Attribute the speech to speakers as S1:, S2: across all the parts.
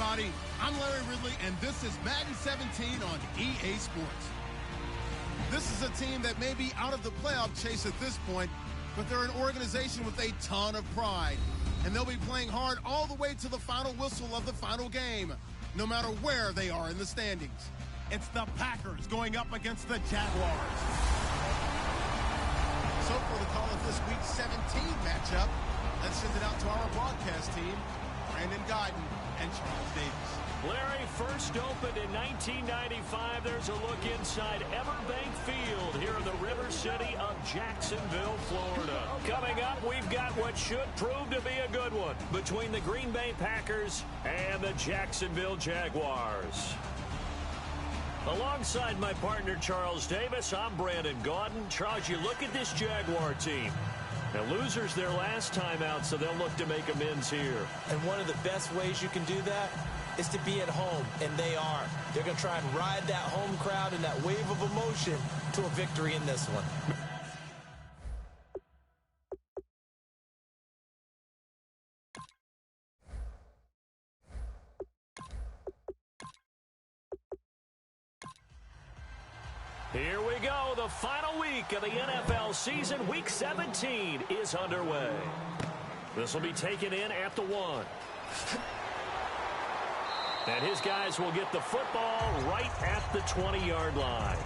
S1: everybody. I'm Larry Ridley, and this is Madden 17 on EA Sports. This is a team that may be out of the playoff chase at this point, but they're an organization with a ton of pride. And they'll be playing hard all the way to the final whistle of the final game, no matter where they are in the standings. It's the Packers going up against the Jaguars. So for the call of this Week 17 matchup, let's send it out to our broadcast team, Brandon Guyton and Charles Davis.
S2: Larry, first opened in 1995. There's a look inside Everbank Field here in the River City of Jacksonville, Florida. Coming up, we've got what should prove to be a good one between the Green Bay Packers and the Jacksonville Jaguars. Alongside my partner, Charles Davis, I'm Brandon Guyton. Charles, you look at this Jaguar team. Now, losers their last time out, so they'll look to make amends here.
S3: And one of the best ways you can do that is to be at home, and they are. They're going to try and ride that home crowd and that wave of emotion to a victory in this one.
S2: Here we go. The final week of the NFL season. Week 17 is underway. This will be taken in at the 1. And his guys will get the football right at the 20-yard line.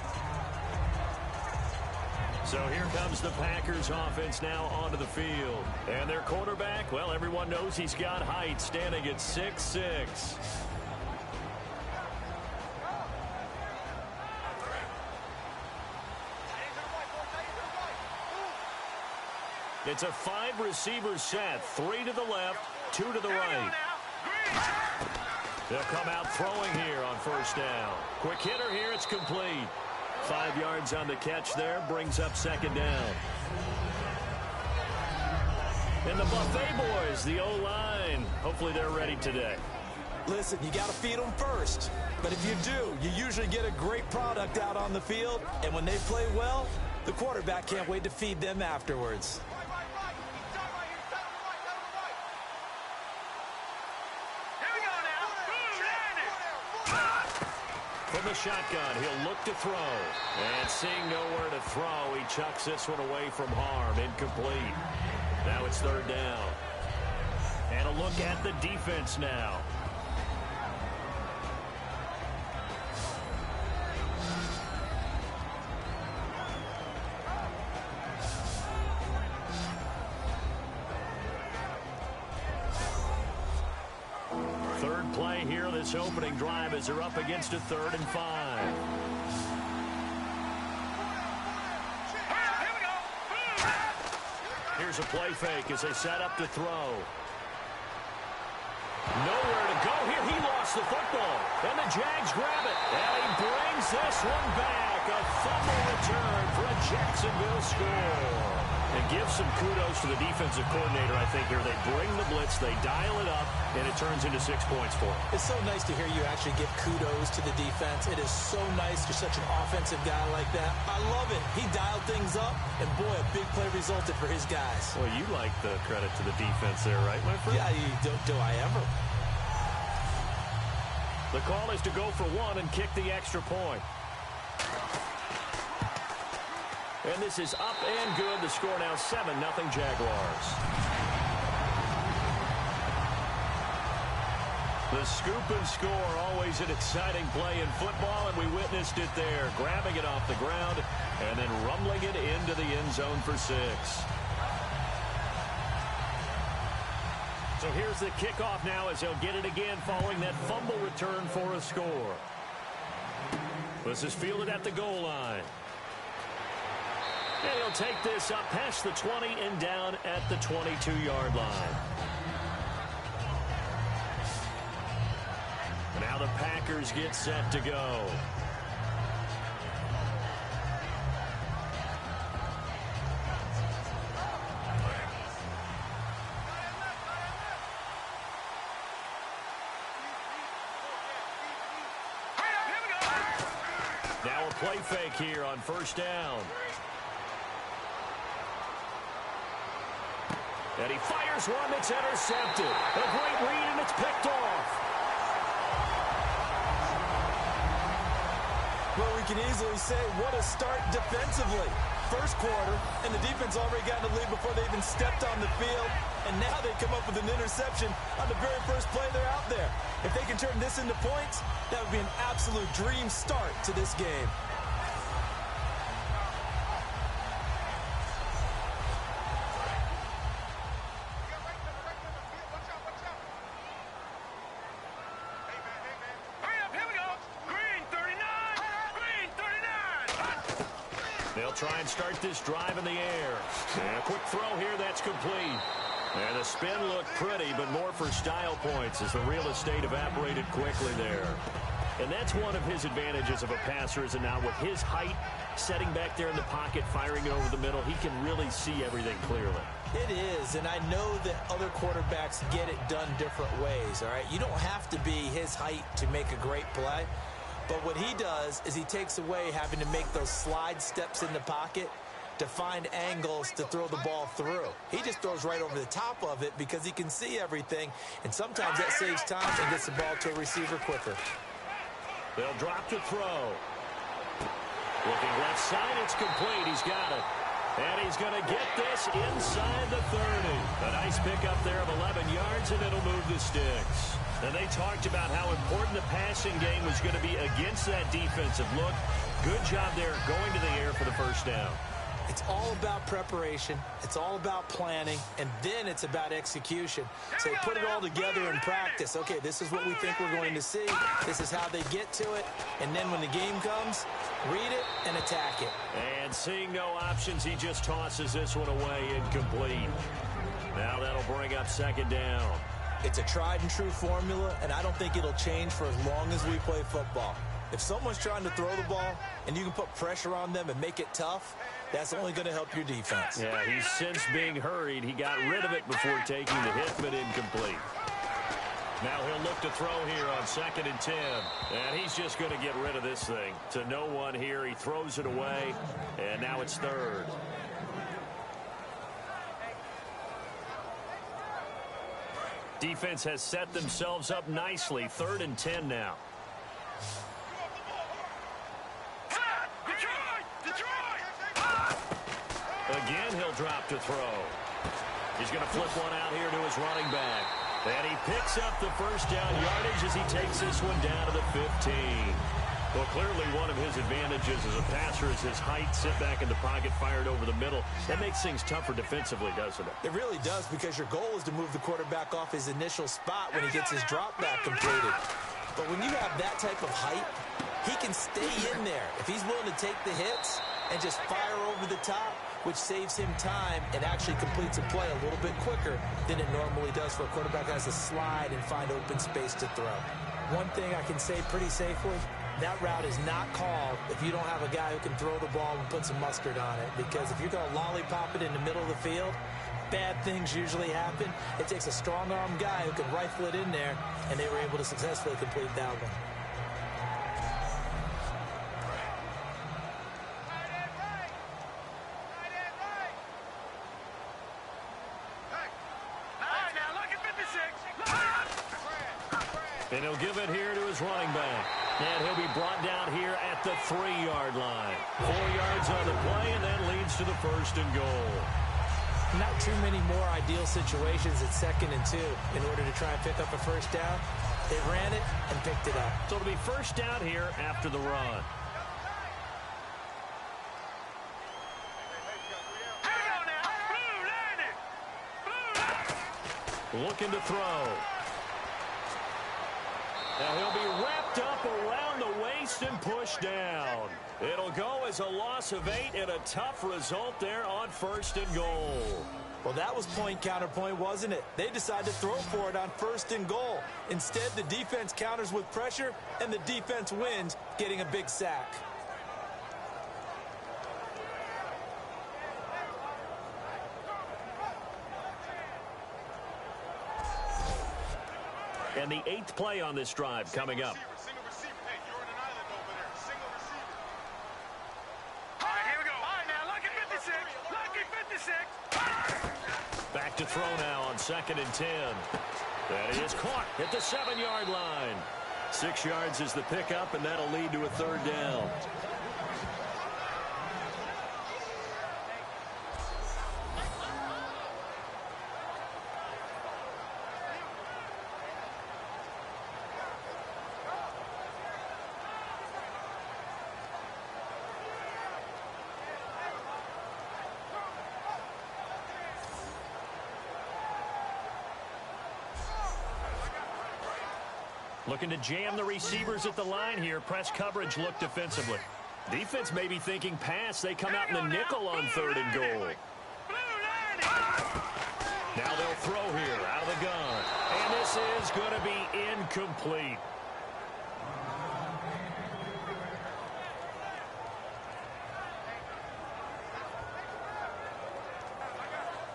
S2: So here comes the Packers offense now onto the field. And their quarterback, well, everyone knows he's got height, standing at 6'6". It's a 5-receiver set, 3 to the left, 2 to the right. They'll come out throwing here on first down. Quick hitter here, it's complete. 5 yards on the catch there, brings up second down. And the Buffet boys, the O-line, hopefully they're ready today.
S3: Listen, you got to feed them first. But if you do, you usually get a great product out on the field. And when they play well, the quarterback can't wait to feed them afterwards.
S2: From the shotgun, he'll look to throw. And seeing nowhere to throw, he chucks this one away from harm. Incomplete. Now it's third down. And a look at the defense now. Third play here, this opening drive as they're up against a 3rd and 5. Here's a play fake as they set up to throw. Nowhere to go here. He lost the football. And the Jags grab it. And he brings this one back. A fumble return for a Jacksonville score. And give some kudos to the defensive coordinator, I think, here. They bring the blitz, they dial it up, and it turns into 6 points for them.
S3: It's so nice to hear you actually give kudos to the defense. It is so nice. You're such an offensive guy like that. I love it. He dialed things up, and boy, a big play resulted for his guys.
S2: Well, you like the credit to the defense there, right, my friend?
S3: Yeah, do I ever?
S2: The call is to go for 1 and kick the extra point. And this is up and good. The score now 7-0 Jaguars. The scoop and score, always an exciting play in football, and we witnessed it there. Grabbing it off the ground and then rumbling it into the end zone for 6. So here's the kickoff now as they'll get it again following that fumble return for a score. This is fielded at the goal line. And he'll take this up past the 20 and down at the 22-yard line. Now the Packers get set to go. Now a play fake here on first down. And he fires one that's intercepted. A great read, and it's picked off.
S3: can easily say, what a start defensively. First quarter, and the defense already got in the lead before they even stepped on the field. And now they come up with an interception on the very first play they're out there. If they can turn this into points, that would be an absolute dream start to this game.
S2: They'll try and start this drive in the air. And a quick throw here, that's complete. And the spin looked pretty, but more for style points as the real estate evaporated quickly there. And that's one of his advantages of a passer, is that now with his height, setting back there in the pocket, firing it over the middle, he can really see everything clearly.
S3: It is, and I know that other quarterbacks get it done different ways, all right? You don't have to be his height to make a great play. But what he does is he takes away having to make those slide steps in the pocket to find angles to throw the ball through. He just throws right over the top of it because he can see everything, and sometimes that saves time and gets the ball to a receiver quicker.
S2: They'll drop to throw. Looking left side, it's complete. He's got it. And he's going to get this inside the 30. A nice pickup there of 11 yards, and it'll move the sticks. And they talked about how important the passing game was going to be against that defensive look. Good job there going to the air for the first down.
S3: It's all about preparation. It's all about planning. And then it's about execution. So they put it all together in practice. Okay, this is what we think we're going to see. This is how they get to it. And then when the game comes, read it and attack it.
S2: And seeing no options, he just tosses this one away, incomplete. Now that'll bring up second down.
S3: It's a tried-and-true formula, and I don't think it'll change for as long as we play football. If someone's trying to throw the ball and you can put pressure on them and make it tough, that's only going to help your defense.
S2: Yeah, he's since being hurried. He got rid of it before taking the hit, but incomplete. Now he'll look to throw here on 2nd and 10. And he's just going to get rid of this thing. To no one here. He throws it away, and now it's 3rd. Defense has set themselves up nicely. 3rd and 10 now. Again, he'll drop to throw. He's going to flip one out here to his running back. And he picks up the first down yardage as he takes this one down to the 15. Well, clearly one of his advantages as a passer is his height, sit back in the pocket, fired over the middle. That makes things tougher defensively, doesn't it?
S3: It really does, because your goal is to move the quarterback off his initial spot when he gets his drop back completed. But when you have that type of height, he can stay in there. If he's willing to take the hits and just fire over the top, which saves him time and actually completes a play a little bit quicker than it normally does for a quarterback that has to slide and find open space to throw. One thing I can say pretty safely, that route is not called if you don't have a guy who can throw the ball and put some mustard on it. Because if you're going to lollipop it in the middle of the field, bad things usually happen. It takes a strong-arm guy who can rifle it in there, and they were able to successfully complete that one.
S2: And he'll give it here to his running back. And he'll be brought down here at the 3-yard line. 4 yards on the play, and that leads to the 1st and goal.
S3: Not too many more ideal situations at 2nd and 2 in order to try and pick up a first down. They ran it and picked it up.
S2: So it'll be first down here after the run. Looking to throw. Now he'll be wrapped up around the waist and pushed down. It'll go as a loss of 8 and a tough result there on 1st and goal.
S3: Well, that was point counterpoint, wasn't it? They decided to throw for it on 1st and goal. Instead, the defense counters with pressure, and the defense wins, getting a big sack.
S2: And the 8th play on this drive coming up.
S4: Single receiver. Hey, you're in an island over there. Single receiver. All right, here we go. All right, now, lucky 56. Lucky 56.
S2: Back to throw now on 2nd and 10. That is caught at the 7-yard line. 6 yards is the pickup, and that'll lead to a 3rd down. Looking to jam the receivers at the line here. Press coverage look defensively. Defense may be thinking pass. They come out in the nickel on 3rd and goal. Now they'll throw here out of the gun. And this is going to be incomplete.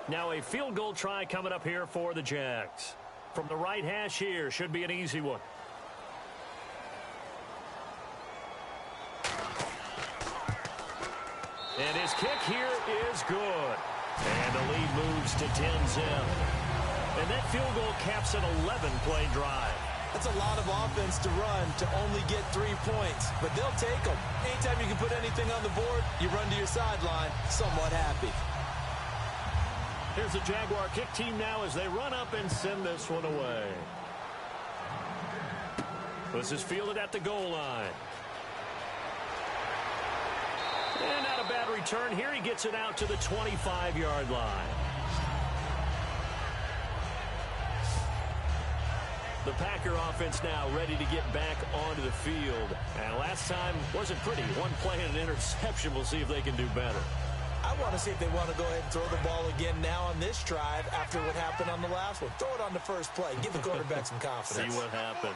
S2: Now a field goal try coming up here for the Jags. From the right hash here, should be an easy one. And his kick here is good. And the lead moves to 10-zip. And that field goal caps an 11-play drive.
S3: That's a lot of offense to run to only get 3 points. But they'll take them. Anytime you can put anything on the board, you run to your sideline somewhat happy.
S2: Here's the Jaguar kick team now as they run up and send this one away. This is fielded at the goal line. And not a bad return here. He gets it out to the 25-yard line. The Packer offense now ready to get back onto the field. And last time wasn't pretty. One play and an interception. We'll see if they can do better.
S3: I want to see if they want to go ahead and throw the ball again now on this drive after what happened on the last one. Throw it on the first play. Give the quarterback some confidence.
S2: See what happens.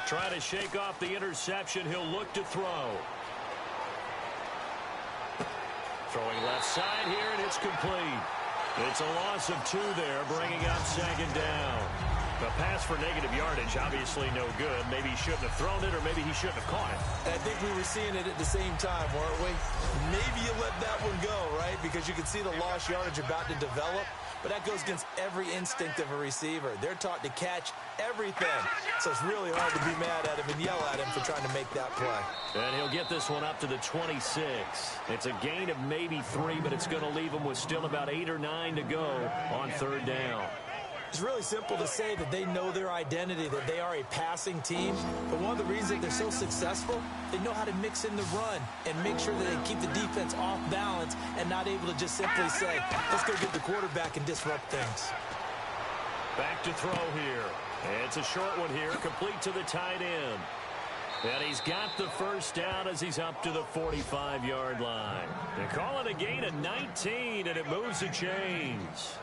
S2: Trying to shake off the interception. He'll look to throw. Throwing left side here, and it's complete. It's a loss of 2 there, bringing up 2nd down. The pass for negative yardage, obviously no good. Maybe he shouldn't have thrown it, or maybe he shouldn't have caught it.
S3: And I think we were seeing it at the same time, weren't we? Maybe you let that one go, right? Because you can see the lost yardage about to develop. But that goes against every instinct of a receiver. They're taught to catch everything. So it's really hard to be mad at him and yell at him for trying to make that play.
S2: And he'll get this one up to the 26. It's a gain of maybe 3, but it's going to leave him with still about 8 or 9 to go on 3rd down.
S3: It's really simple to say that they know their identity, that they are a passing team. But one of the reasons that they're so successful, they know how to mix in the run and make sure that they keep the defense off balance and not able to just simply say, let's go get the quarterback and disrupt things.
S2: Back to throw here. It's a short one here, complete to the tight end. And he's got the first down as he's up to the 45-yard line. They call it a gain of 19, and it moves the chains.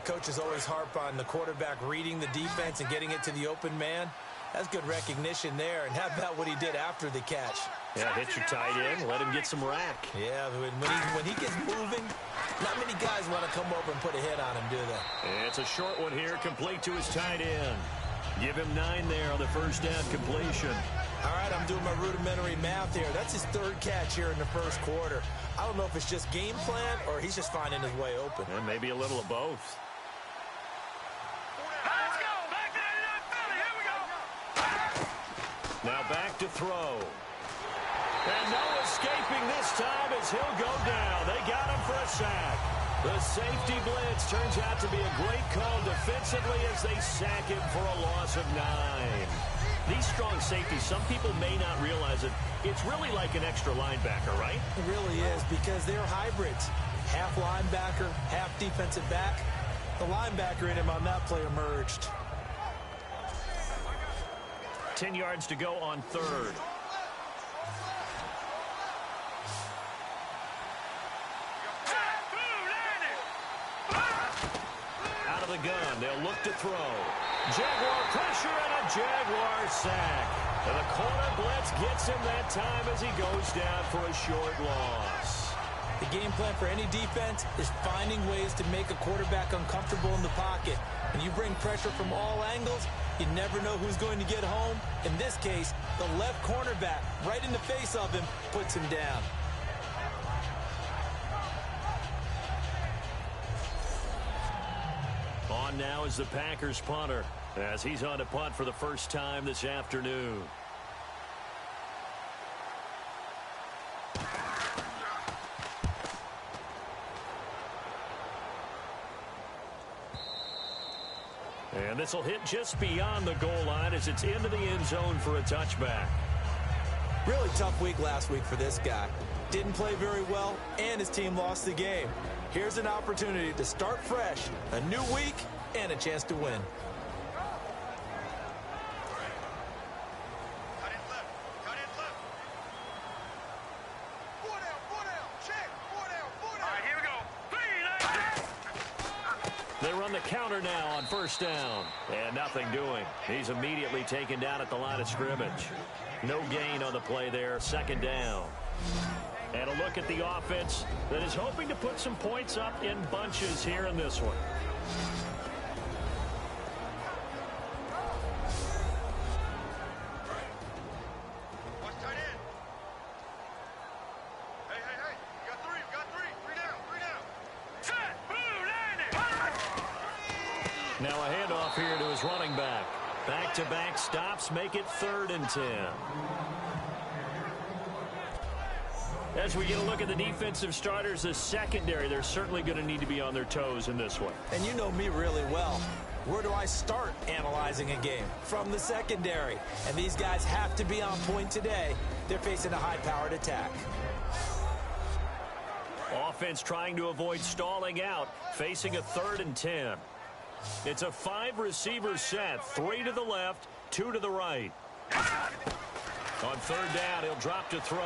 S3: Coaches always harp on the quarterback reading the defense and getting it to the open man. That's good recognition there. And how about what he did after the catch?
S2: Yeah, hit your tight end, let him get some rack.
S3: Yeah, when he gets moving, not many guys want to come over and put a hit on him, do they?
S2: It's a short one here, complete to his tight end. Give him 9 there on the first down completion.
S3: All right, I'm doing my rudimentary math here. That's his 3rd catch here in the first quarter. I don't know if it's just game plan or he's just finding his way open.
S2: And maybe a little of both.
S4: Let's go. Back to 99 Philly. Here we go.
S2: Now back to throw. And no escaping this time as he'll go down. They got him for a sack. The safety blitz turns out to be a great call defensively as they sack him for a loss of 9. These strong safeties, some people may not realize it. It's really like an extra linebacker, right?
S3: It really is because they're hybrids. Half linebacker, half defensive back. The linebacker in him on that play emerged.
S2: 10 yards to go on 3rd. Out of the gun, they'll look to throw. Jaguar pressure and a Jaguar sack. And the corner blitz gets him that time as he goes down for a short loss.
S3: The game plan for any defense is finding ways to make a quarterback uncomfortable in the pocket. When you bring pressure from all angles, you never know who's going to get home. In this case, the left cornerback, right in the face of him, puts him down.
S2: On now is the Packers punter as he's on to punt for the first time this afternoon. And this will hit just beyond the goal line as it's into the end zone for a touchback.
S3: Really tough week last week for this guy. Didn't play very well, and his team lost the game. Here's an opportunity to start fresh, a new week, and a chance to win.
S4: Cut it left. Cut it left. 4 down. 4 down. Check. 4 down. 4 down. All right, here we go. 3.
S2: They run the counter now on first down. And nothing doing. He's immediately taken down at the line of scrimmage. No gain on the play there. Second down. And a look at the offense that is hoping to put some points up in bunches here in this one.
S4: Watch tight end. Hey, hey, hey. You got 3. You got 3. 3 down. 3 down. Set. Boom. Landing.
S2: Now a handoff here to his running back. Back-to-back stops make it 3rd and 10. As we get a look at the defensive starters, the secondary, they're certainly going to need to be on their toes in this one.
S3: And you know me really well. Where do I start analyzing a game? From the secondary. And these guys have to be on point today. They're facing a high-powered attack.
S2: Offense trying to avoid stalling out, facing a 3rd and 10. It's a 5-receiver set, 3 to the left, 2 to the right. On 3rd down, he'll drop to throw.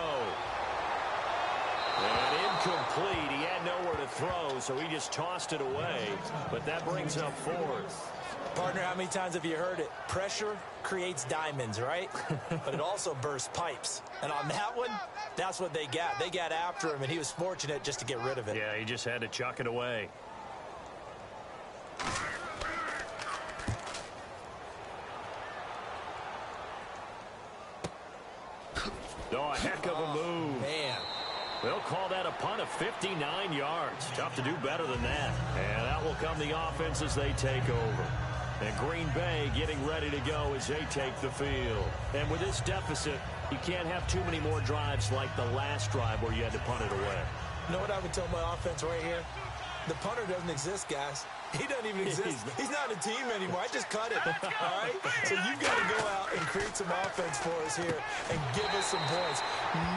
S2: And incomplete. He had nowhere to throw, so he just tossed it away. But that brings up 4th.
S3: Partner, how many times have you heard it? Pressure creates diamonds, right? But it also bursts pipes. And on that one, that's what they got. They got after him, and he was fortunate just to get rid of it.
S2: Yeah, he just had to chuck it away. Oh, a heck of a move.
S3: Man.
S2: They'll call that a punt of 59 yards. Tough to do better than that. And out will come the offense as they take over. And Green Bay getting ready to go as they take the field. And with this deficit, you can't have too many more drives like the last drive where you had to punt it away.
S3: You know what I would tell my offense right here? The punter doesn't exist, guys. He doesn't even exist. He's not a team anymore. I just cut it. All right? So you've got to go out and create some offense for us here and give us some points.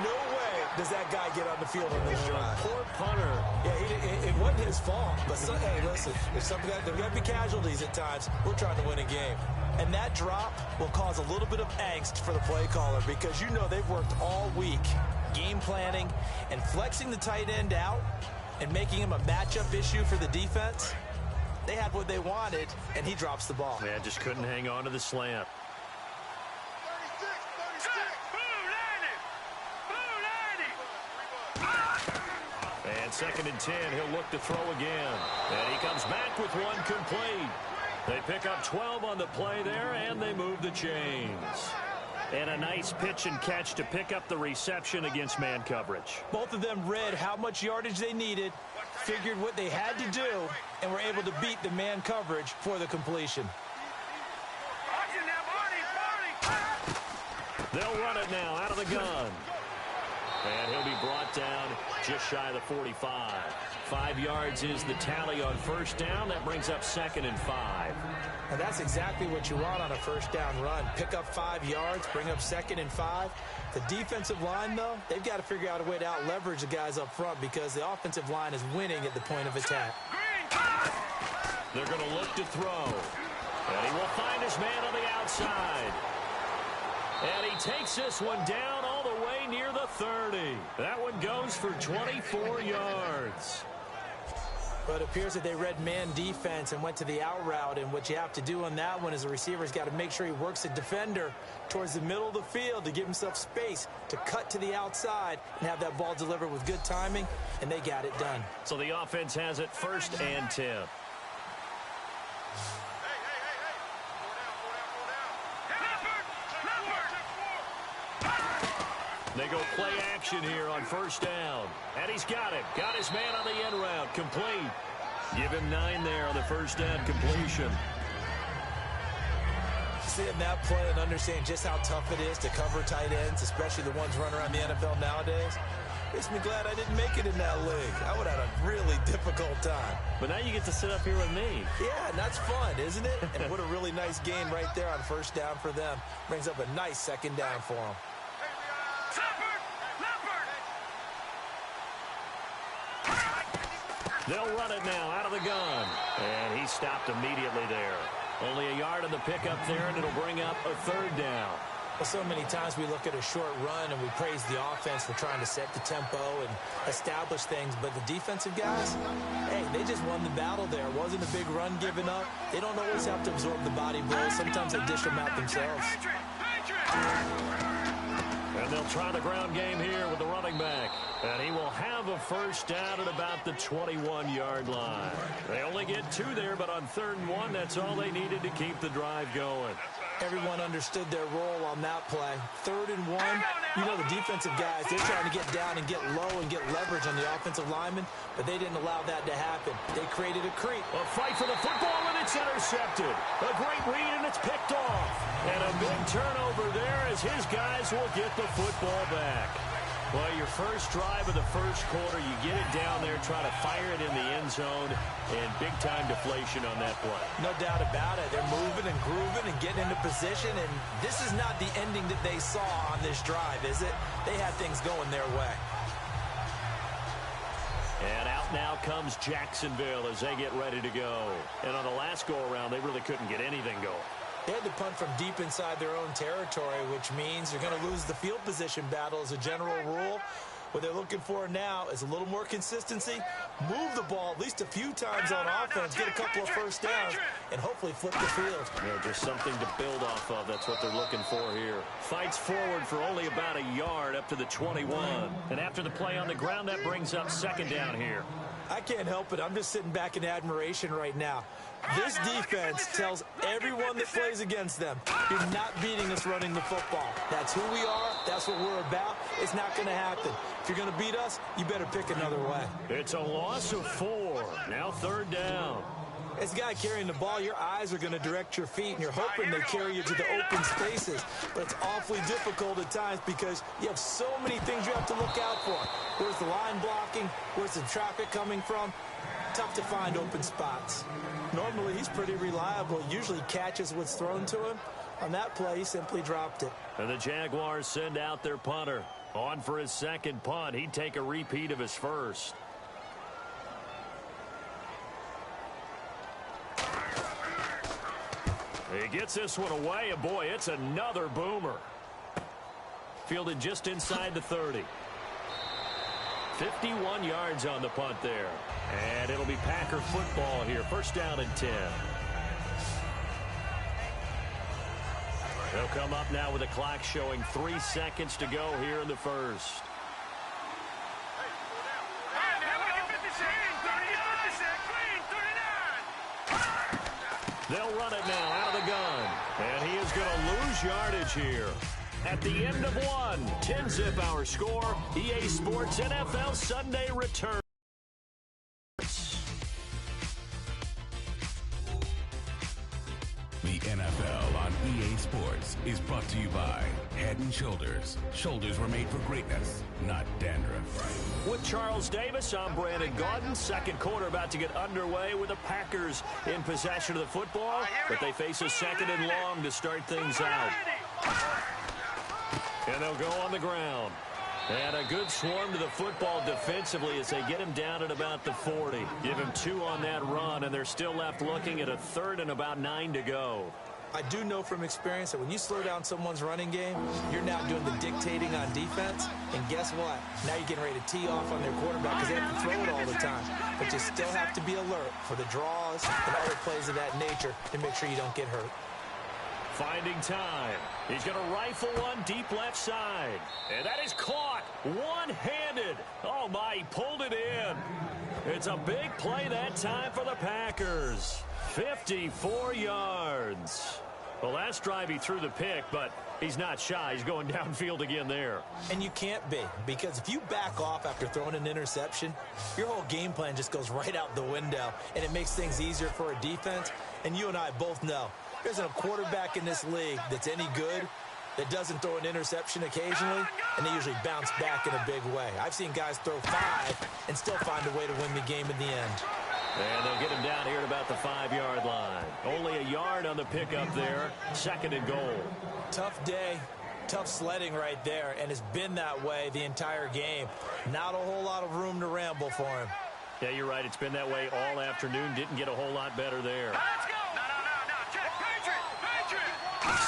S3: No way does that guy get on the field on this drive.
S2: Poor punter.
S3: Yeah, it wasn't his fault. But, hey, listen, there's got to be casualties at times. We're trying to win a game. And that drop will cause a little bit of angst for the play caller because you know they've worked all week game planning and flexing the tight end out and making him a matchup issue for the defense. They had what they wanted, and he drops the ball.
S2: Yeah, just couldn't hang on to the slant.
S4: 36. Boom. Landing.
S2: And 2nd and 10, he'll look to throw again. And he comes back with one complete. They pick up 12 on the play there, and they move the chains. And a nice pitch and catch to pick up the reception against man coverage.
S3: Both of them read how much yardage they needed, figured what they had to do, and were able to beat the man coverage for the completion.
S2: They'll run it now out of the gun. And he'll be brought down just shy of the 45. 5 yards is the tally on first down. That brings up 2nd and 5.
S3: And that's exactly what you want on a first down run. Pick up 5 yards, bring up 2nd and 5. The defensive line, though, they've got to figure out a way to out-leverage the guys up front because the offensive line is winning at the point of attack.
S2: They're going to look to throw. And he will find his man on the outside. And he takes this one down all the way near the 30. That one goes for 24 yards.
S3: But it appears that they read man defense and went to the out route. And what you have to do on that one is the receiver's got to make sure he works the defender towards the middle of the field to give himself space to cut to the outside and have that ball delivered with good timing. And they got it done.
S2: So the offense has it 1st and 10. They go play action here on first down. And he's got it. Got his man on the end route. Complete. Give him 9 there on the first down completion.
S3: Seeing that play and understanding just how tough it is to cover tight ends, especially the ones running around the NFL nowadays, makes me glad I didn't make it in that league. I would have had a really difficult time.
S2: But now you get to sit up here with me.
S3: Yeah, and that's fun, isn't it? And what a really nice gain right there on first down for them. Brings up a nice 2nd down for them.
S2: They'll run it now out of the gun. And he stopped immediately there. Only a yard on the pickup there, and it'll bring up a third down.
S3: Well, so many times we look at a short run and we praise the offense for trying to set the tempo and establish things. But the defensive guys, hey, they just won the battle there. It wasn't a big run given up. They don't always have to absorb the body blows. Sometimes they dish them out themselves.
S2: And they'll try the ground game here with the running back. And he will have a first down at about the 21-yard line. They only get 2 there, but on 3rd and 1, that's all they needed to keep the drive going.
S3: Everyone understood their role on that play. 3rd and 1, you know the defensive guys, they're trying to get down and get low and get leverage on the offensive lineman, but they didn't allow that to happen. They created a creep.
S2: A fight for the football, and it's intercepted. A great read, and it's picked off. And a big turnover there as his guys will get the football back. Well, your first drive of the first quarter, you get it down there, try to fire it in the end zone, and big-time deflation on that play.
S3: No doubt about it. They're moving and grooving and getting into position, and this is not the ending that they saw on this drive, is it? They had things going their way.
S2: And out now comes Jacksonville as they get ready to go. And on the last go-around, they really couldn't get anything going.
S3: They had to punt from deep inside their own territory, which means you're going to lose the field position battle as a general rule. What they're looking for now is a little more consistency, move the ball at least a few times on offense, get a couple of first downs, and hopefully flip the field.
S2: Yeah, just something to build off of. That's what they're looking for here. Fights forward for only about a yard up to the 21. And after the play on the ground, that brings up 2nd down here.
S3: I can't help it. I'm just sitting back in admiration right now. This defense tells everyone that plays against them, you're not beating us running the football. That's who we are. That's what we're about. It's not going to happen. If you're going to beat us, you better pick another way.
S2: It's a loss of 4. Now 3rd down.
S3: As a guy carrying the ball, your eyes are going to direct your feet, and you're hoping they carry you to the open spaces. But it's awfully difficult at times because you have so many things you have to look out for. Where's the line blocking? Where's the traffic coming from? Tough to find open spots. Normally, he's pretty reliable. Usually catches what's thrown to him. On that play, he simply dropped it.
S2: And the Jaguars send out their punter. On for his 2nd punt. He'd take a repeat of his first. He gets this one away, and boy, it's another boomer. Fielded just inside the 30. 51 yards on the punt there. And it'll be Packer football here. 1st down and 10. They'll come up now with a clock showing 3 seconds to go here in the first. They'll run it now out of the gun. And he is going to lose yardage here. At the end of 1, 10-zip our score. EA Sports NFL Sunday return.
S5: The NFL on EA Sports is brought to you by Head & Shoulders. Shoulders were made for greatness, not dandruff.
S2: With Charles Davis, I'm Brandon Gaudin. 2nd quarter about to get underway with the Packers in possession of the football, but they face a 2nd and long to start things out. And they'll go on the ground. And a good swarm to the football defensively as they get him down at about the 40. Give him 2 on that run, and they're still left looking at a 3rd and about 9 to go.
S3: I do know from experience that when you slow down someone's running game, you're now doing the dictating on defense. And guess what? Now you're getting ready to tee off on their quarterback because they have to throw it all the time. But you still have to be alert for the draws and other plays of that nature to make sure you don't get hurt.
S2: Finding time. He's going to rifle one deep left side. And that is caught one-handed. Oh, my, he pulled it in. It's a big play that time for the Packers. 54 yards. The last drive he threw the pick, but he's not shy. He's going downfield again there.
S3: And you can't be, because if you back off after throwing an interception, your whole game plan just goes right out the window, and it makes things easier for a defense. And you and I both know there isn't a quarterback in this league that's any good that doesn't throw an interception occasionally, and they usually bounce back in a big way. I've seen guys throw 5 and still find a way to win the game in the end.
S2: And they'll get him down here at about the 5-yard line. Only a yard on the pickup there. 2nd and goal.
S3: Tough day. Tough sledding right there, and it's been that way the entire game. Not a whole lot of room to ramble for him.
S2: Yeah, you're right. It's been that way all afternoon. Didn't get a whole lot better there.
S4: Let's go. No. Check. Patriot.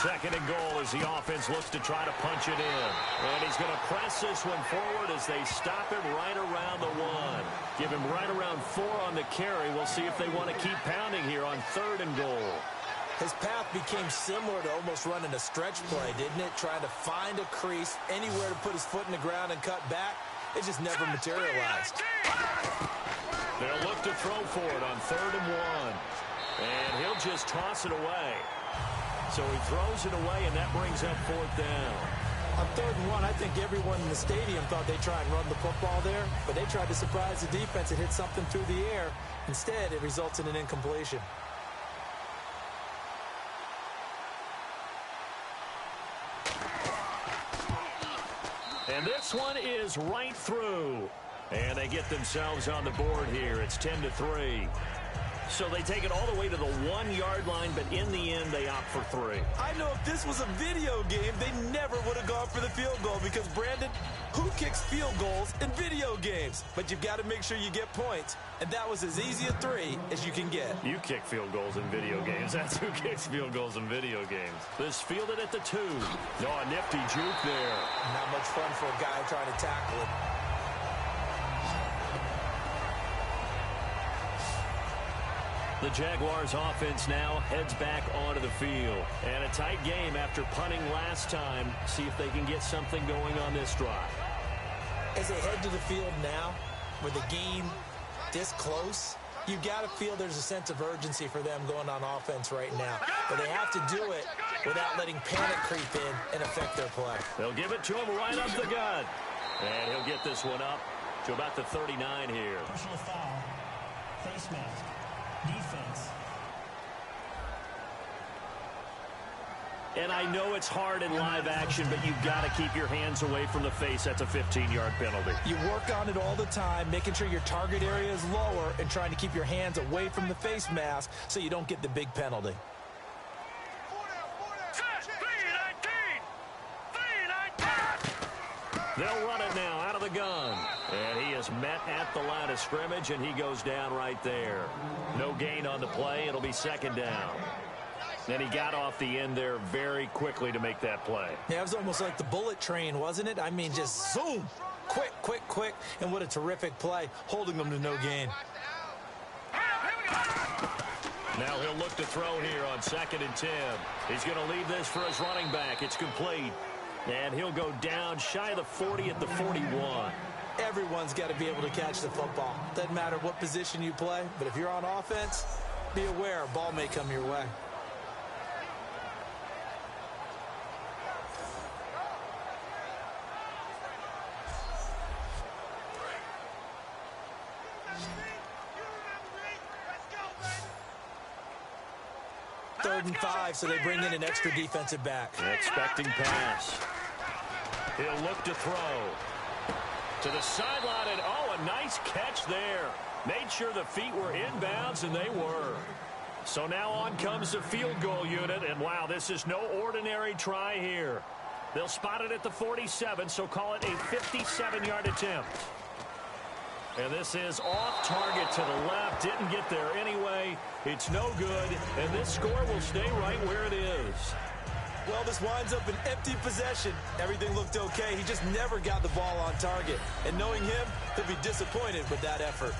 S2: Second and goal as the offense looks to try to punch it in. And he's going to press this one forward as they stop him right around the 1. Give him right around 4 on the carry. We'll see if they want to keep pounding here on 3rd and goal.
S3: His path became similar to almost running a stretch play, didn't it? Trying to find a crease, anywhere to put his foot in the ground and cut back. It just never materialized.
S2: They'll look to throw for it on 3rd and 1. And he'll just toss it away. So he throws it away, and that brings up 4th down.
S3: On 3rd and 1, I think everyone in the stadium thought they'd try and run the football there, but they tried to surprise the defense and hit something through the air. Instead, it results in an incompletion.
S2: And this one is right through. And they get themselves on the board here. It's 10-3. So they take it all the way to the 1-yard line, but in the end, they opt for 3.
S3: I know if this was a video game, they never would have gone for the field goal because, Brandon, who kicks field goals in video games? But you've got to make sure you get points, and that was as easy a 3 as you can get.
S2: You kick field goals in video games. That's who kicks field goals in video games. This fielded at the 2. No, a nifty juke there.
S3: Not much fun for a guy trying to tackle it.
S2: The Jaguars offense now heads back onto the field. And a tight game after punting last time. See if they can get something going on this drive.
S3: As they head to the field now, with the game this close, you've got to feel there's a sense of urgency for them going on offense right now. But they have to do it without letting panic creep in and affect their play.
S2: They'll give it to him right up the gut. And he'll get this one up to about the 39 here.
S6: Personal foul, face mask, defense.
S2: And I know it's hard in live action, but you've got to keep your hands away from the face. That's a 15-yard penalty.
S3: You work on it all the time, making sure your target area is lower and trying to keep your hands away from the face mask so you don't get the big penalty.
S2: They'll run it now out of the gun. And he is met at the line of scrimmage, and he goes down right there. No gain on the play. It'll be 2nd down. Then he got off the end there very quickly to make that play.
S3: Yeah, it was almost like the bullet train, wasn't it? I mean, just zoom. Quick. And what a terrific play, holding them to no gain.
S2: Now he'll look to throw here on 2nd and 10. He's going to leave this for his running back. It's complete. And he'll go down shy of the 40 at the 41.
S3: Everyone's got to be able to catch the football. Doesn't matter what position you play, but if you're on offense, be aware a ball may come your way. Third and 5, so they bring in an extra defensive back.
S2: An expecting pass. He'll look to throw. To the sideline, and oh, a nice catch there. Made sure the feet were inbounds, and they were. So now on comes the field goal unit, and wow, this is no ordinary try here. They'll spot it at the 47, so call it a 57-yard attempt. And this is off target to the left. Didn't get there anyway. It's no good. And this score will stay right where it is.
S3: Well, this winds up an empty possession. Everything looked okay. He just never got the ball on target. And knowing him, he'll be disappointed with that effort.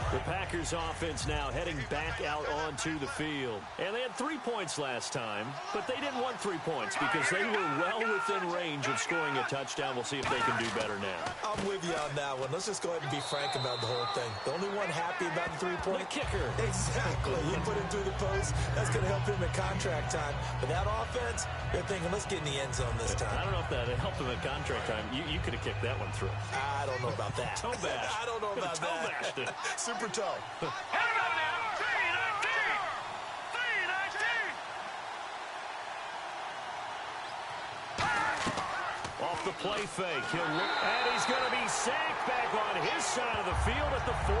S2: The Packers offense now heading back out onto the field. And they had 3 points last time, but they didn't want 3 points because they were well within range of scoring a touchdown. We'll see if they can do better now.
S3: I'm with you on that one. Let's just go ahead and be frank about the whole thing. The only one happy about the 3-point
S2: kicker.
S3: Exactly. He put it through the post. That's going to help him at contract time. But that offense, they're thinking, let's get in the end zone this time.
S2: I don't know if that helped him at contract time. You could have kicked that one through.
S3: I don't know about that.
S2: Toe bash.
S3: I don't know about
S2: Toe
S3: that.
S2: bashed it.
S3: Super toe.
S2: Off the play fake, he'll look, and he's going to be sacked back on his side of the field at the 44.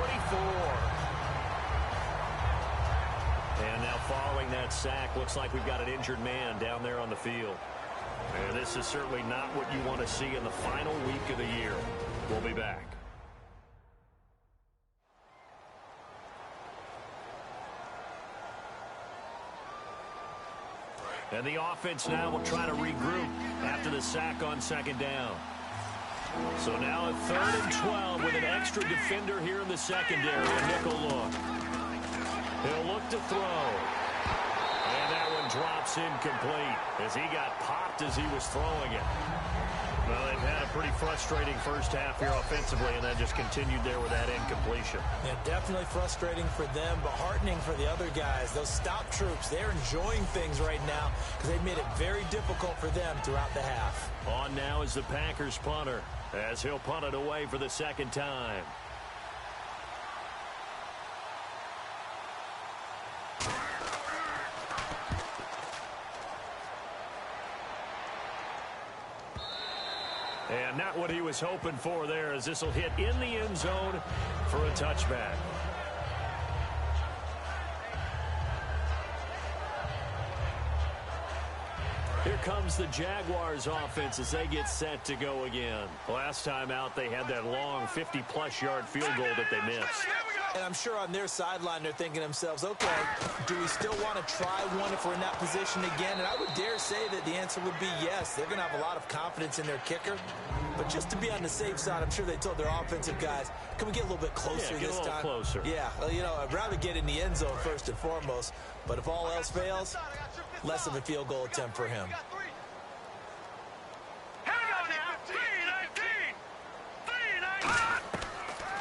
S2: And now following that sack, looks like we've got an injured man down there on the field. And this is certainly not what you want to see in the final week of the year. We'll be back. And the offense now will try to regroup after the sack on second down. So now a 3rd and 12 with an extra defender here in the secondary. A nickel look. He'll look to throw. And that one drops incomplete as he got popped as he was throwing it. Well, they've had a pretty frustrating first half here offensively, and that just continued there with that incompletion.
S3: Yeah, definitely frustrating for them, but heartening for the other guys. Those stop troops, they're enjoying things right now because they've made it very difficult for them throughout the half.
S2: On now is the Packers punter as he'll punt it away for the second time. And not what he was hoping for there, as this will hit in the end zone for a touchback. Here comes the Jaguars offense as they get set to go again. Last time out, they had that long 50-plus yard field goal that they missed.
S3: And I'm sure on their sideline they're thinking to themselves, okay, do we still want to try one if we're in that position again? And I would dare say that the answer would be yes. They're going to have a lot of confidence in their kicker. But just to be on the safe side, I'm sure they told their offensive guys, can we get a little bit closer this time?
S2: Get a little closer.
S3: Yeah, well, you know, I'd rather get in the end zone first and foremost. But if all else fails, less of a field goal attempt for him.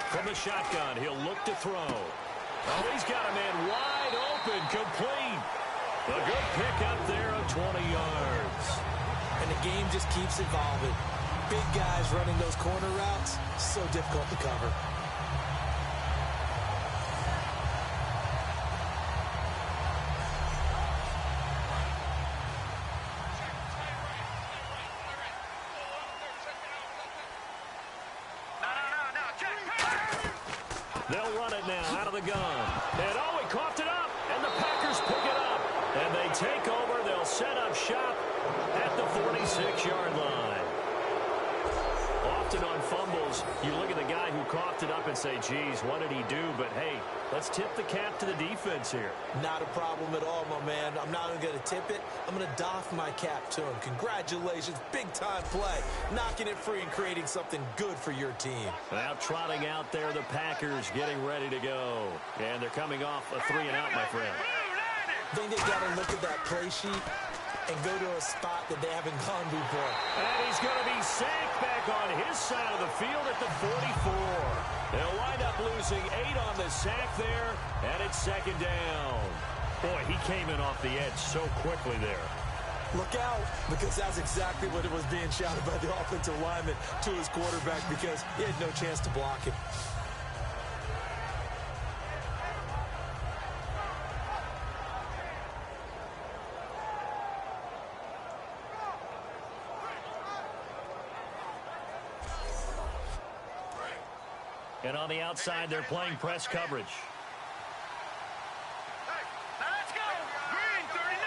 S2: From the shotgun, he'll look to throw. Oh, he's got a man wide open, complete. A good pickup there of 20 yards.
S3: And the game just keeps evolving. Big guys running those corner routes, so difficult to cover.
S2: They'll run it now out of the gun. And oh, he coughed it up. And the Packers pick it up. And they take over. They'll set up shop at the 46-yard line. Often on fumbles, you look at the guy who coughed it up and say, geez, what did he do? But, hey, let's tip the cap to the defense here.
S3: Not a problem at all, my man. I'm not even going to tip it. I'm going to doff my cap to him. Congratulations. Big-time play. Knocking it free and creating something good for your team.
S2: Now trotting out there, the Packers getting ready to go. And they're coming off a 3-and-out, my friend.
S3: I think they've got to look at that play sheet and go to a spot that they haven't gone before.
S2: And he's going to be sacked back on his side of the field at the 44. They'll wind up losing 8 on the sack there, and it's second down. Boy, he came in off the edge so quickly there.
S3: Look out, because that's exactly what it was being shouted by the offensive lineman to his quarterback because he had no chance to block him.
S2: And on the outside, they're playing press coverage.
S4: Hey, now let's go. Green 39.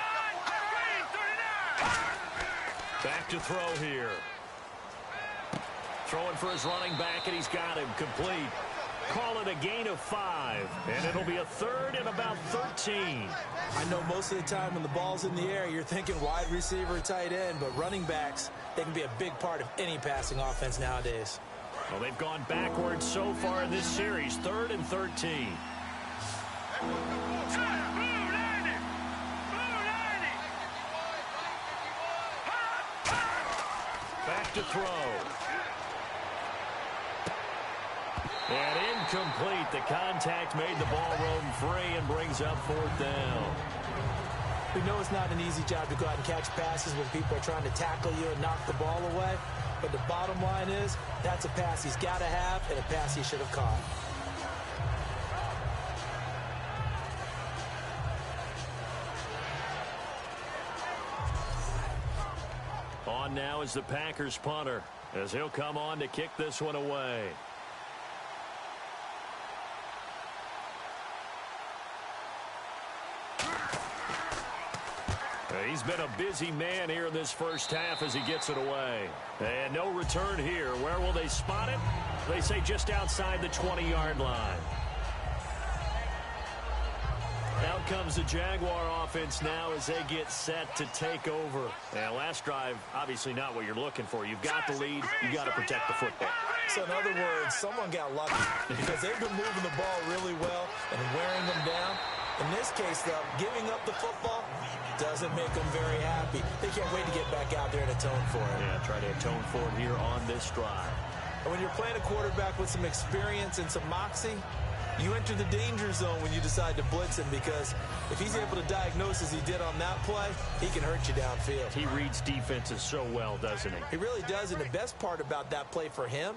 S4: Green 39.
S2: Back to throw here. Throwing for his running back, and he's got him complete. Call it a gain of 5, and it'll be a 3rd and about 13.
S3: I know most of the time when the ball's in the air, you're thinking wide receiver, tight end, but running backs, they can be a big part of any passing offense nowadays.
S2: Well, they've gone backwards so far in this series, 3rd and 13. Back to throw. And incomplete. The contact made the ball roam free and brings up 4th down.
S3: We know it's not an easy job to go out and catch passes when people are trying to tackle you and knock the ball away. But the bottom line is, that's a pass he's got to have and a pass he should have caught.
S2: On now is the Packers punter as he'll come on to kick this one away. He's been a busy man here in this first half as he gets it away. And no return here. Where will they spot it? They say just outside the 20-yard line. Out comes the Jaguar offense now as they get set to take over. And last drive, obviously not what you're looking for. You've got the lead. You've got to protect the football.
S3: So in other words, someone got lucky because they've been moving the ball really well and wearing them down. In this case, though, giving up the football doesn't make them very happy. They can't wait to get back out there and atone for it.
S2: Yeah, try to atone for it here on this drive.
S3: And when you're playing a quarterback with some experience and some moxie, you enter the danger zone when you decide to blitz him, because if he's able to diagnose as he did on that play, he can hurt you downfield.
S2: He reads defenses so well, doesn't he?
S3: He really does, and the best part about that play for him,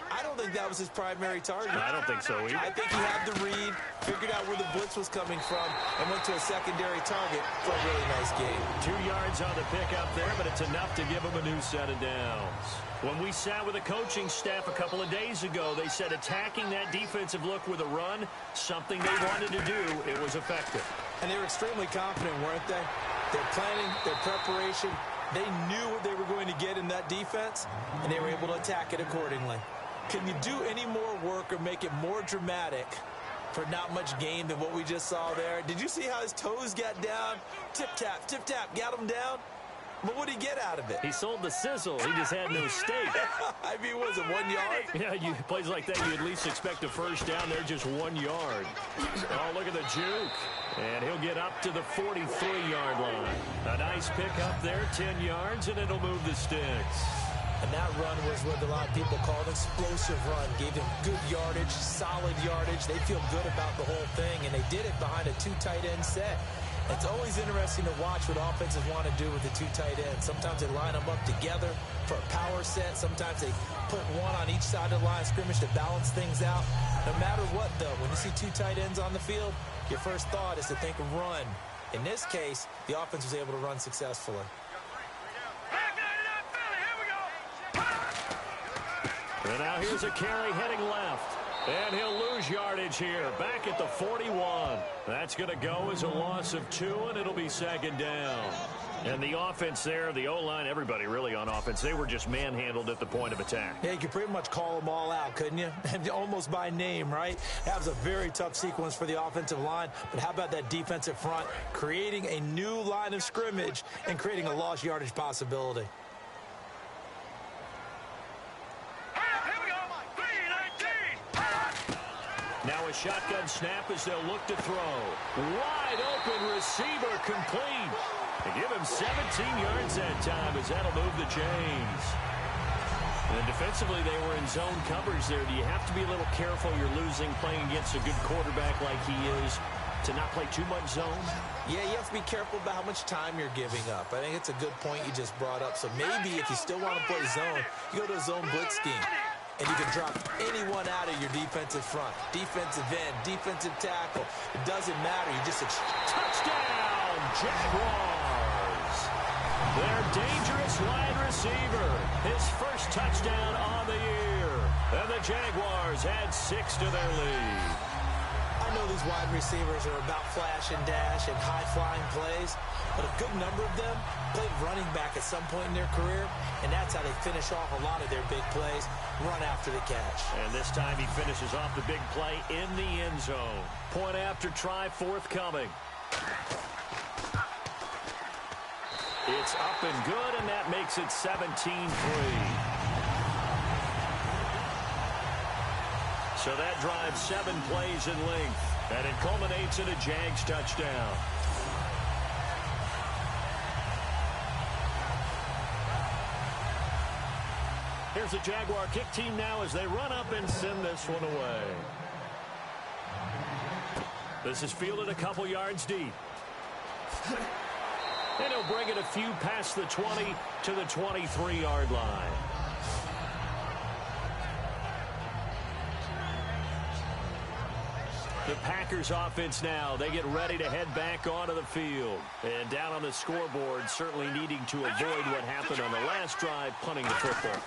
S3: I don't think that was his primary target.
S2: I don't think so either.
S3: I think he had the read, figured out where the blitz was coming from, and went to a secondary target for a really nice game.
S2: 2 yards on the pickup there, but it's enough to give him a new set of downs. When we sat with the coaching staff a couple of days ago, they said attacking that defensive look with a run, something they wanted to do, it was effective.
S3: And they were extremely confident, weren't they? Their planning, their preparation, they knew what they were going to get in that defense, and they were able to attack it accordingly. Can you do any more work or make it more dramatic for not much gain than what we just saw there? Did you see how his toes got down? Tip-tap, got him down. But what did he get out of it?
S2: He sold the sizzle. He just had no steak.
S3: I mean, was it 1 yard?
S2: Yeah, plays like that, you at least expect a first down. They're just 1 yard. Oh, look at the juke. And he'll get up to the 43-yard line. A nice pick up there, 10 yards, and it'll move the sticks.
S3: And that run was what a lot of people call an explosive run. Gave them good yardage, solid yardage. They feel good about the whole thing, and they did it behind a 2 tight end set. It's always interesting to watch what offenses want to do with the 2 tight ends. Sometimes they line them up together for a power set. Sometimes they put one on each side of the line of scrimmage to balance things out. No matter what, though, when you see 2 tight ends on the field, your first thought is to think of run. In this case, the offense was able to run successfully.
S2: And now here's a carry heading left. And he'll lose yardage here. Back at the 41. That's going to go as a loss of 2, and it'll be second down. And the offense there, the O-line, everybody really on offense, they were just manhandled at the point of attack.
S3: Yeah, you could pretty much call them all out, couldn't you? Almost by name, right? That was a very tough sequence for the offensive line. But how about that defensive front creating a new line of scrimmage and creating a lost yardage possibility?
S2: Now a shotgun snap as they'll look to throw. Wide open receiver complete. They give him 17 yards that time as that'll move the chains. And defensively, they were in zone coverage there. Do you have to be a little careful? You're losing playing against a good quarterback like he is to not play too much zone?
S3: Yeah, you have to be careful about how much time you're giving up. I think it's a good point you just brought up. So maybe if you still want to play zone, you go to a zone blitz scheme. And you can drop anyone out of your defensive front. Defensive end, defensive tackle. It doesn't matter. You just...
S2: Touchdown, Jaguars! Their dangerous wide receiver. His first touchdown on the year. And the Jaguars add 6 to their lead.
S3: I know these wide receivers are about flash and dash and high-flying plays, but a good number of them played running back at some point in their career, and that's how they finish off a lot of their big plays, run after the catch.
S2: And this time he finishes off the big play in the end zone. Point after try forthcoming. It's up and good, and that makes it 17-3. So that drives 7 plays in length, and it culminates in a Jags touchdown. Here's the Jaguar kick team now as they run up and send this one away. This is fielded a couple yards deep. And he'll bring it a few past the 20 to the 23-yard line. The Packers offense now, they get ready to head back onto the field. And down on the scoreboard, certainly needing to avoid what happened on the last drive, punting the football.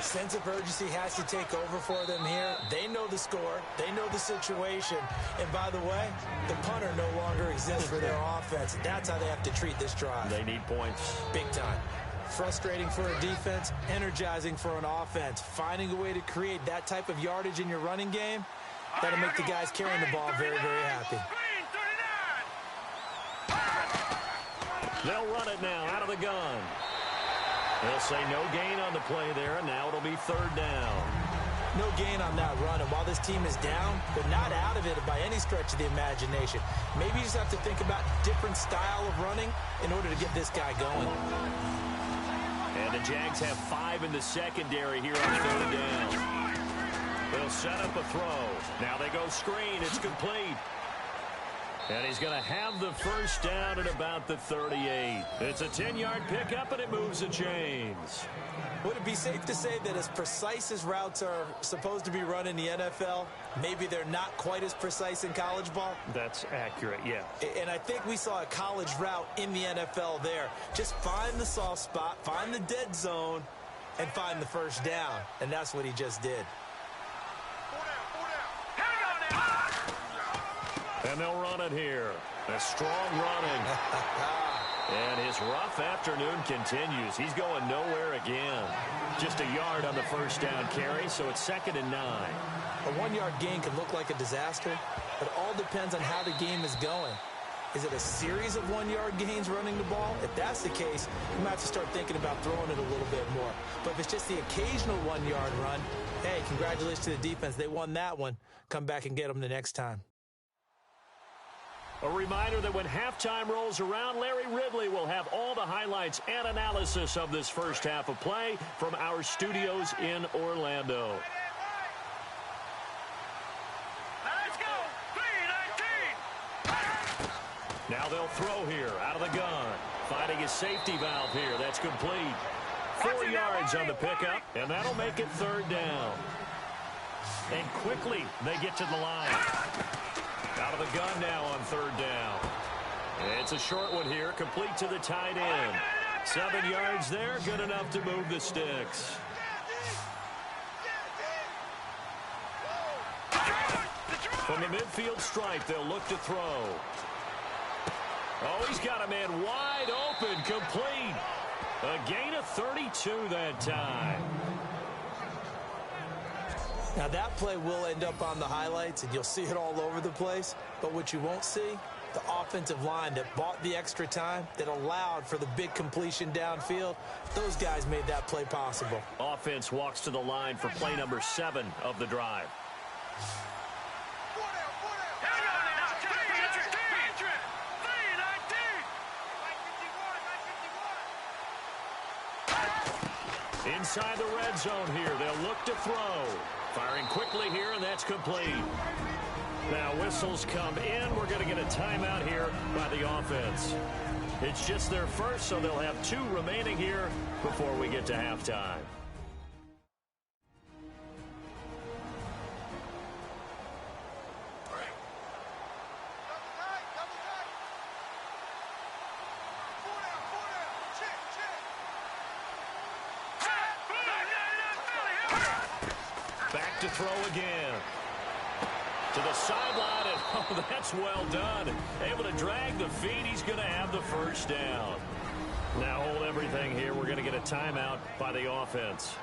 S3: Sense of urgency has to take over for them here. They know the score. They know the situation. And by the way, the punter no longer exists for their offense. That's how they have to treat this drive.
S2: They need points.
S3: Big time. Frustrating for a defense, energizing for an offense. Finding a way to create that type of yardage in your running game, that'll make the guys carrying the ball very, very happy.
S2: They'll run it now out of the gun. They'll say no gain on the play there, and now it'll be third down.
S3: No gain on that run, and while this team is down, they're not out of it by any stretch of the imagination. Maybe you just have to think about different style of running in order to get this guy going.
S2: And the Jags have 5 in the secondary here on third down. They'll set up a throw. Now they go screen. It's complete. And he's going to have the first down at about the 38. It's a 10-yard pickup, and it moves the chains.
S3: Would it be safe to say that as precise as routes are supposed to be run in the NFL, maybe they're not quite as precise in college ball?
S2: That's accurate, yeah.
S3: And I think we saw a college route in the NFL there. Just find the soft spot, find the dead zone, and find the first down. And that's what he just did.
S2: And they'll run it here. A strong running. And his rough afternoon continues. He's going nowhere again. Just a yard on the first down carry, so it's 2nd and 9.
S3: A 1-yard gain can look like a disaster, but it all depends on how the game is going. Is it a series of 1-yard gains running the ball? If that's the case, you might have to start thinking about throwing it a little bit more. But if it's just the occasional 1-yard run, hey, congratulations to the defense. They won that one. Come back and get them the next time.
S2: A reminder that when halftime rolls around, Larry Ridley will have all the highlights and analysis of this first half of play from our studios in Orlando.
S4: Let's go. 3-19.
S2: Now they'll throw here out of the gun. Finding his safety valve here. That's complete. 4 yards on the pickup, and that'll make it third down. And quickly they get to the line. Out of the gun now on third down. It's a short one here, complete to the tight end. 7 yards there, good enough to move the sticks. From the midfield stripe, they'll look to throw. Oh, he's got a man wide open, complete. A gain of 32 that time.
S3: Now, that play will end up on the highlights, and you'll see it all over the place. But what you won't see, the offensive line that bought the extra time, that allowed for the big completion downfield, those guys made that play possible.
S2: Offense walks to the line for play number 7 of the drive. Inside the red zone here, they'll look to throw. Firing quickly here, and that's complete. Now whistles come in. We're going to get a timeout here by the offense. It's just their first, so they'll have 2 remaining here before we get to halftime. Back to throw again. To the sideline, and oh, that's well done. Able to drag the feet. He's going to have the first down. Now hold everything here. We're going to get a timeout by the offense.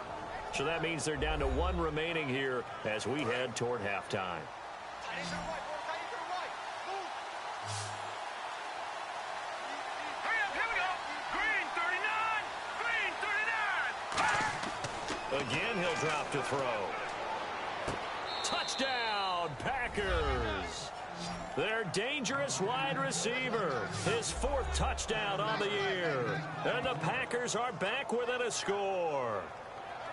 S2: So that means they're down to 1 remaining here as we head toward halftime. Again, he'll drop to throw. Touchdown, Packers. Their dangerous wide receiver. His 4th touchdown on the year. And the Packers are back within a score.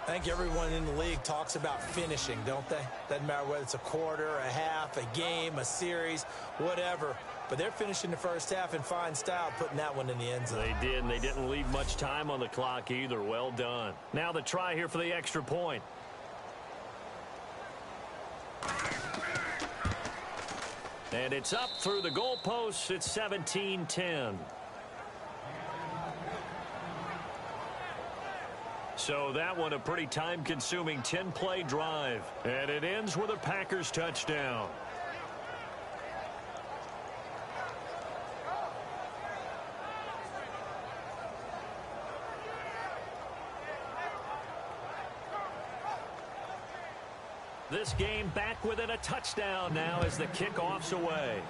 S3: I think everyone in the league talks about finishing, don't they? Doesn't matter whether it's a quarter, a half, a game, a series, whatever. But they're finishing the first half in fine style, putting that one in the end zone.
S2: They did, and they didn't leave much time on the clock either. Well done. Now the try here for the extra point. And it's up through the goalposts. It's 17-10. So that one a pretty time-consuming 10-play drive. And it ends with a Packers touchdown. This game back within a touchdown now as the kickoff's away.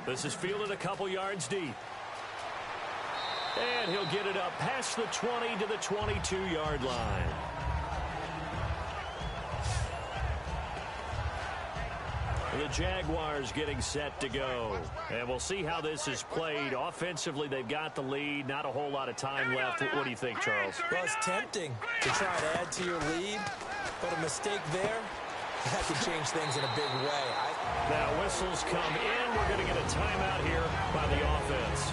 S2: This is fielded a couple yards deep. And he'll get it up past the 20 to the 22-yard line. The Jaguars getting set to go. And we'll see how this is played. Offensively, they've got the lead. Not a whole lot of time left. What do you think, Charles?
S3: Well, it's tempting to try to add to your lead, but a mistake there, that could change things in a big way.
S2: Now whistles come in. We're going to get a timeout here by the offense.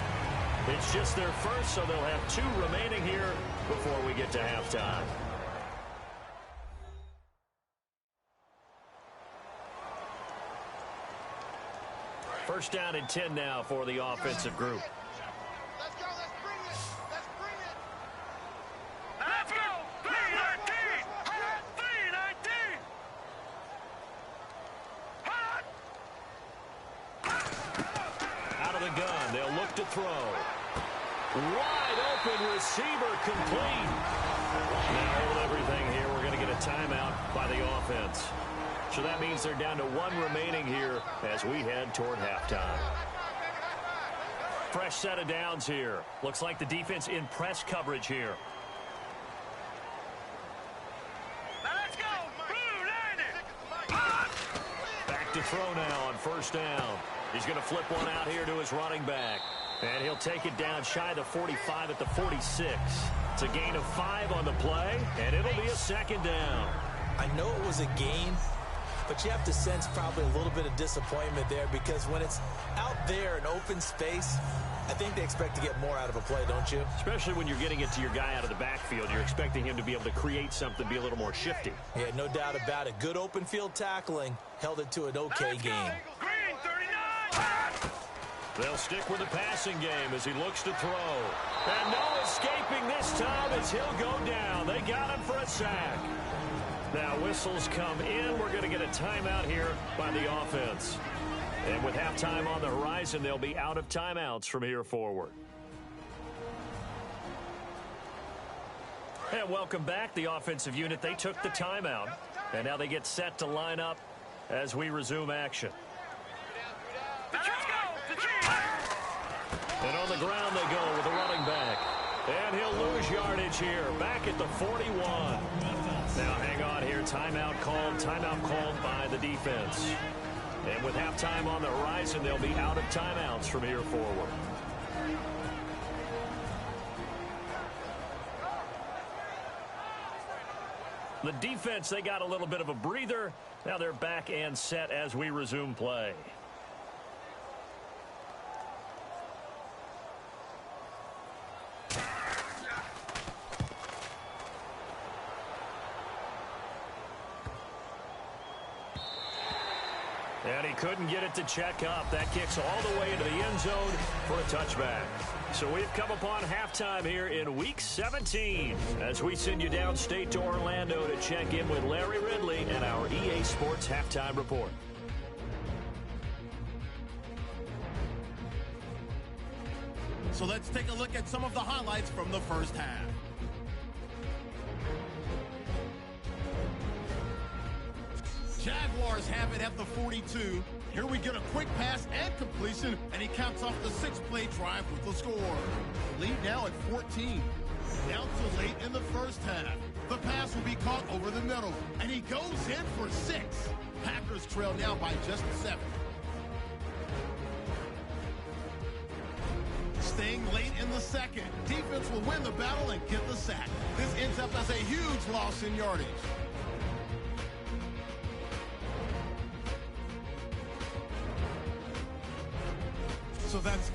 S2: It's just their first, so they'll have 2 remaining here before we get to halftime. First down and 10 now for the offensive group.
S4: Let's go. Let's bring it. Let's bring it. Let's go. 319. 319.
S2: Out of the gun. They'll look to throw. Wide open receiver complete. Now hold everything here. We're going to get a timeout by the offense. So that means they're down to 1 remaining here as we head toward halftime. Fresh set of downs here. Looks like the defense in press coverage here.
S4: Let's go. Blue 90.
S2: Back to throw now on first down. He's going to flip one out here to his running back. And he'll take it down shy of the 45 at the 46. It's a gain of 5 on the play, and it'll be a second down.
S3: I know it was a gain, but you have to sense probably a little bit of disappointment there because when it's out there in open space, I think they expect to get more out of a play, don't you?
S2: Especially when you're getting it to your guy out of the backfield. You're expecting him to be able to create something, be a little more shifty.
S3: Yeah, no doubt about it. Good open field tackling held it to an okay game.
S4: Green 39.
S2: They'll stick with the passing game as he looks to throw. And no escaping this time as he'll go down. They got him for a sack. Now whistles come in. We're going to get a timeout here by the offense. And with halftime on the horizon, they'll be out of timeouts from here forward. And welcome back, the offensive unit. They took the timeout, and now they get set to line up as we resume action. And on the ground they go with the running back. And he'll lose yardage here, back at the 41. Now hang on here, timeout called by the defense. And with halftime on the horizon, they'll be out of timeouts from here forward. The defense, they got a little bit of a breather. Now they're back and set as we resume play. And he couldn't get it to check up. That kicks all the way into the end zone for a touchback. So we've come upon halftime here in Week 17 as we send you downstate to Orlando to check in with Larry Ridley and our EA Sports Halftime Report.
S1: So let's take a look at some of the highlights from the first half. Jaguars have it at the 42. Here we get a quick pass and completion, and he caps off the 6-play drive with the score. Lead now at 14. Down to late in the first half. The pass will be caught over the middle, and he goes in for 6. Packers trail now by just 7. Staying late in the second. Defense will win the battle and get the sack. This ends up as a huge loss in yardage. So that's